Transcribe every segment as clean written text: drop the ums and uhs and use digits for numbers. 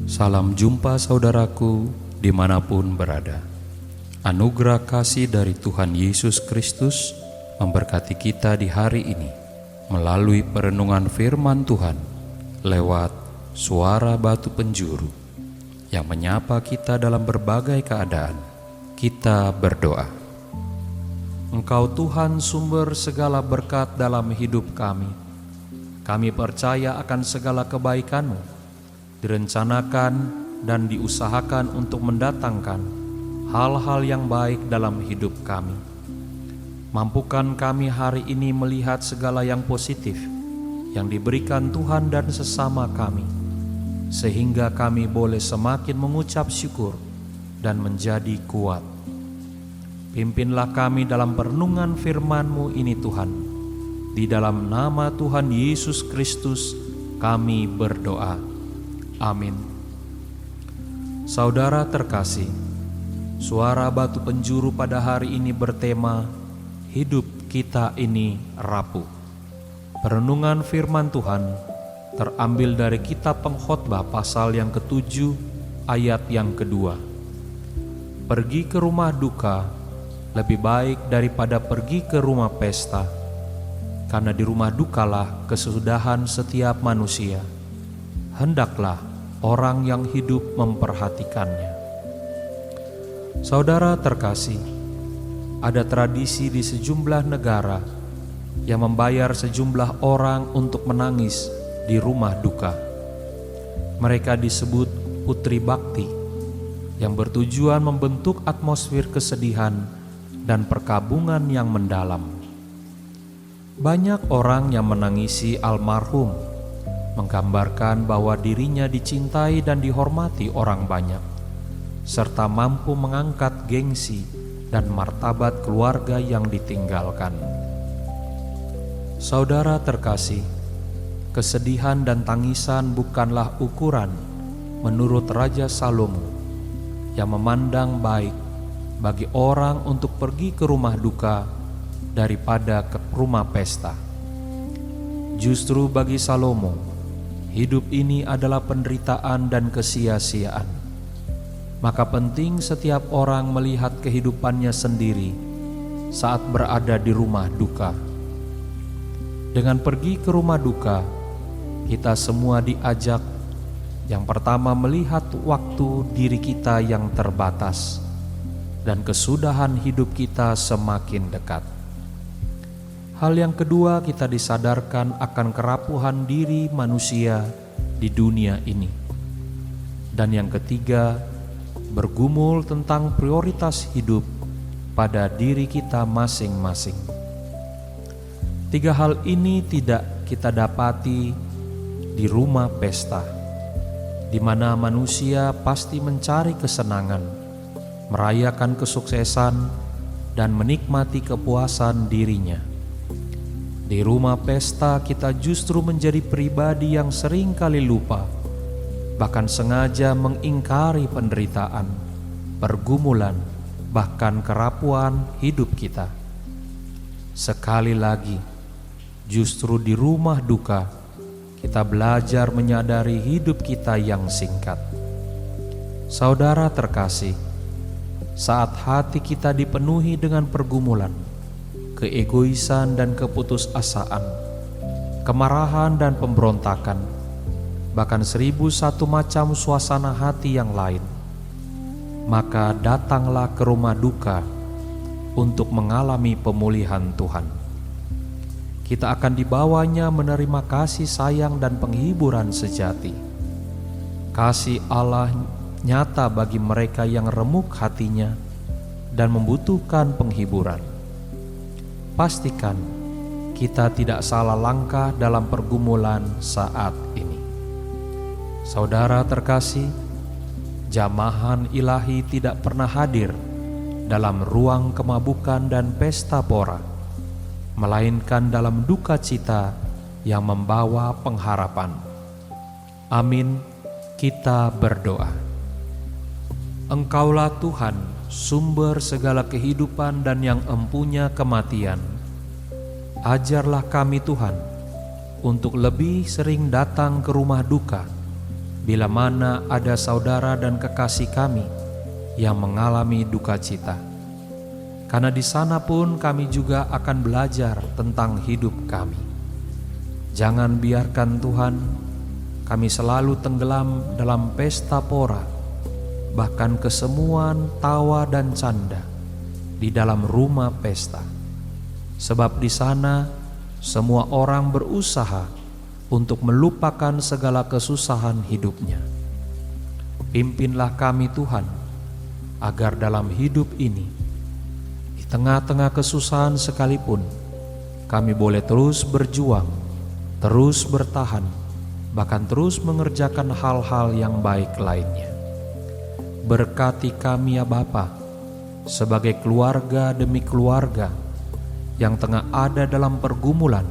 Salam jumpa saudaraku dimanapun berada. Anugerah kasih dari Tuhan Yesus Kristus memberkati kita di hari ini melalui perenungan firman Tuhan lewat suara batu penjuru yang menyapa kita dalam berbagai keadaan. Kita berdoa. Engkau Tuhan sumber segala berkat dalam hidup kami. Kami percaya akan segala kebaikan-Mu direncanakan dan diusahakan untuk mendatangkan hal-hal yang baik dalam hidup kami. Mampukan kami hari ini melihat segala yang positif yang diberikan Tuhan dan sesama kami, sehingga kami boleh semakin mengucap syukur dan menjadi kuat. Pimpinlah kami dalam perenungan firman-Mu ini Tuhan. Di dalam nama Tuhan Yesus Kristus kami berdoa. Amin. Saudara terkasih, suara batu penjuru pada hari ini bertema hidup kita ini rapuh. Perenungan firman Tuhan terambil dari kitab Pengkhotbah pasal yang ke-7 ayat yang kedua. Pergi ke rumah duka lebih baik daripada pergi ke rumah pesta, karena di rumah dukalah kesudahan setiap manusia. Hendaklah orang yang hidup memperhatikannya. Saudara terkasih, ada tradisi di sejumlah negara yang membayar sejumlah orang untuk menangis di rumah duka. Mereka disebut putri bakti, yang bertujuan membentuk atmosfer kesedihan dan perkabungan yang mendalam. Banyak orang yang menangisi almarhum menggambarkan bahwa dirinya dicintai dan dihormati orang banyak, serta mampu mengangkat gengsi dan martabat keluarga yang ditinggalkan. Saudara terkasih, kesedihan dan tangisan bukanlah ukuran menurut Raja Salomo yang memandang baik bagi orang untuk pergi ke rumah duka daripada ke rumah pesta. Justru bagi Salomo, hidup ini adalah penderitaan dan kesia-siaan. Maka penting setiap orang melihat kehidupannya sendiri saat berada di rumah duka. Dengan pergi ke rumah duka, kita semua diajak yang pertama melihat waktu diri kita yang terbatas dan kesudahan hidup kita semakin dekat. Hal yang kedua, kita disadarkan akan kerapuhan diri manusia di dunia ini. Dan yang ketiga, bergumul tentang prioritas hidup pada diri kita masing-masing. Tiga hal ini tidak kita dapati di rumah pesta, di mana manusia pasti mencari kesenangan, merayakan kesuksesan, dan menikmati kepuasan dirinya. Di rumah pesta kita justru menjadi pribadi yang sering kali lupa, bahkan sengaja mengingkari penderitaan, pergumulan, bahkan kerapuhan hidup kita. Sekali lagi, justru di rumah duka kita belajar menyadari hidup kita yang singkat. Saudara terkasih, saat hati kita dipenuhi dengan pergumulan, keegoisan dan keputusasaan, kemarahan dan pemberontakan, bahkan 1001 macam suasana hati yang lain, maka datanglah ke rumah duka untuk mengalami pemulihan Tuhan. Kita akan dibawanya menerima kasih sayang dan penghiburan sejati. Kasih Allah nyata bagi mereka yang remuk hatinya dan membutuhkan penghiburan. Pastikan kita tidak salah langkah dalam pergumulan saat ini. Saudara terkasih, jamahan ilahi tidak pernah hadir dalam ruang kemabukan dan pesta pora, melainkan dalam duka cita yang membawa pengharapan. Amin. Kita berdoa. Engkaulah Tuhan sumber segala kehidupan dan yang empunya kematian. Ajarlah kami Tuhan, untuk lebih sering datang ke rumah duka, bila mana ada saudara dan kekasih kami yang mengalami duka cita. Karena di sana pun kami juga akan belajar tentang hidup kami. Jangan biarkan Tuhan, kami selalu tenggelam dalam pesta pora, bahkan kesemuan tawa dan canda di dalam rumah pesta. Sebab di sana semua orang berusaha untuk melupakan segala kesusahan hidupnya. Pimpinlah kami Tuhan, agar dalam hidup ini, di tengah-tengah kesusahan sekalipun, kami boleh terus berjuang, terus bertahan, bahkan terus mengerjakan hal-hal yang baik lainnya. Berkati kami ya Bapa, sebagai keluarga demi keluarga yang tengah ada dalam pergumulan,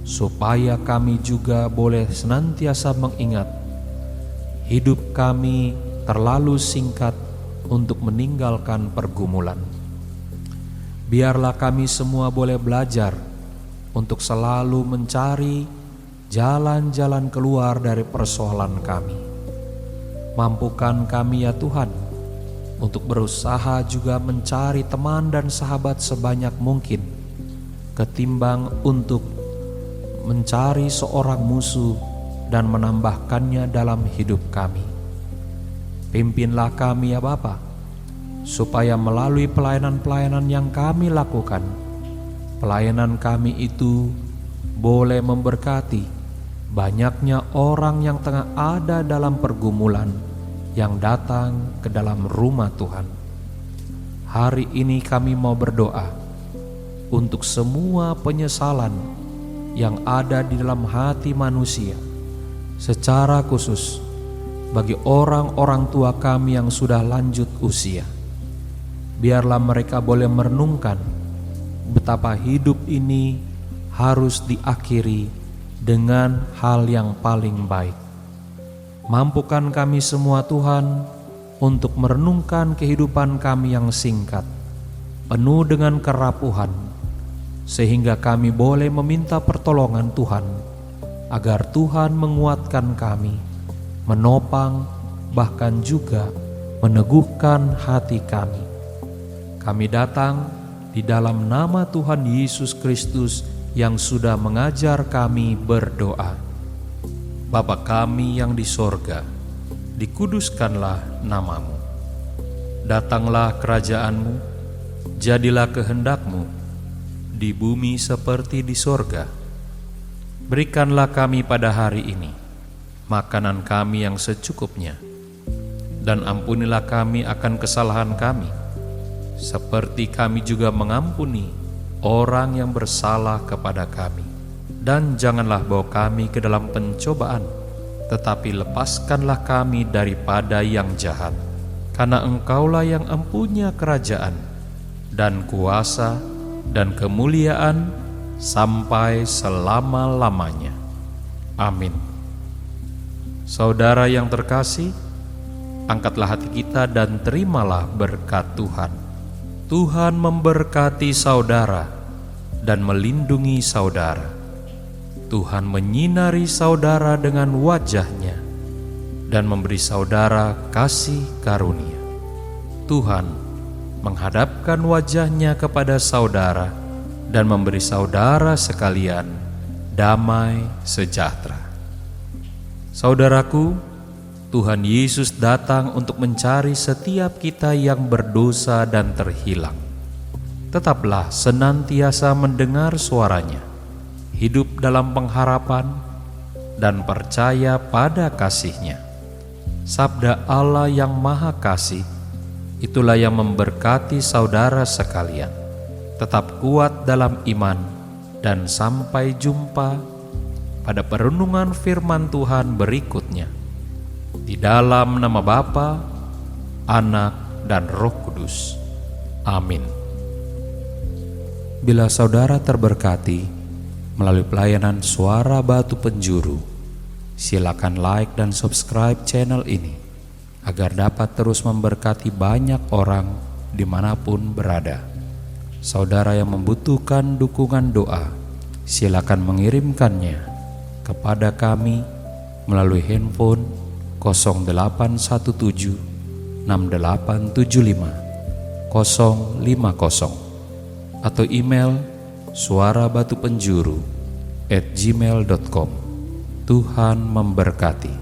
supaya kami juga boleh senantiasa mengingat hidup kami terlalu singkat untuk meninggalkan pergumulan. Biarlah kami semua boleh belajar untuk selalu mencari jalan-jalan keluar dari persoalan kami. Mampukan kami ya Tuhan untuk berusaha juga mencari teman dan sahabat sebanyak mungkin, ketimbang untuk mencari seorang musuh dan menambahkannya dalam hidup kami. Pimpinlah kami ya Bapa, supaya melalui pelayanan-pelayanan yang kami lakukan, pelayanan kami itu boleh memberkati banyaknya orang yang tengah ada dalam pergumulan yang datang ke dalam rumah Tuhan. Hari ini kami mau berdoa untuk semua penyesalan yang ada di dalam hati manusia, secara khusus bagi orang-orang tua kami yang sudah lanjut usia. Biarlah mereka boleh merenungkan betapa hidup ini harus diakhiri dengan hal yang paling baik. Mampukan kami semua Tuhan untuk merenungkan kehidupan kami yang singkat, penuh dengan kerapuhan, sehingga kami boleh meminta pertolongan Tuhan, agar Tuhan menguatkan kami, menopang, bahkan juga meneguhkan hati kami. Kami datang di dalam nama Tuhan Yesus Kristus yang sudah mengajar kami berdoa. Bapa kami yang di sorga, dikuduskanlah namamu. Datanglah kerajaanmu, jadilah kehendakmu di bumi seperti di sorga. Berikanlah kami pada hari ini makanan kami yang secukupnya, dan ampunilah kami akan kesalahan kami, seperti kami juga mengampuni orang yang bersalah kepada kami. Dan janganlah bawa kami ke dalam pencobaan, tetapi lepaskanlah kami daripada yang jahat. Karena Engkaulah yang empunya kerajaan dan kuasa dan kemuliaan sampai selama-lamanya. Amin. Saudara yang terkasih, angkatlah hati kita dan terimalah berkat Tuhan. Tuhan memberkati saudara dan melindungi saudara. Tuhan menyinari saudara dengan wajah-Nya dan memberi saudara kasih karunia. Tuhan menghadapkan wajah-Nya kepada saudara dan memberi saudara sekalian damai sejahtera. Saudaraku, Tuhan Yesus datang untuk mencari setiap kita yang berdosa dan terhilang. Tetaplah senantiasa mendengar suara-Nya, hidup dalam pengharapan dan percaya pada kasih-Nya. Sabda Allah yang Maha Kasih, itulah yang memberkati saudara sekalian. Tetap kuat dalam iman dan sampai jumpa pada perenungan firman Tuhan berikutnya. Di dalam nama Bapa, Anak, dan Roh Kudus. Amin. Bila saudara terberkati melalui pelayanan Suara Batu Penjuru, silakan like dan subscribe channel ini agar dapat terus memberkati banyak orang dimanapun berada. Saudara yang membutuhkan dukungan doa, silakan mengirimkannya kepada kami melalui handphone 0817 6875 050 atau email suarabatupenjuru@gmail.com. Tuhan memberkati.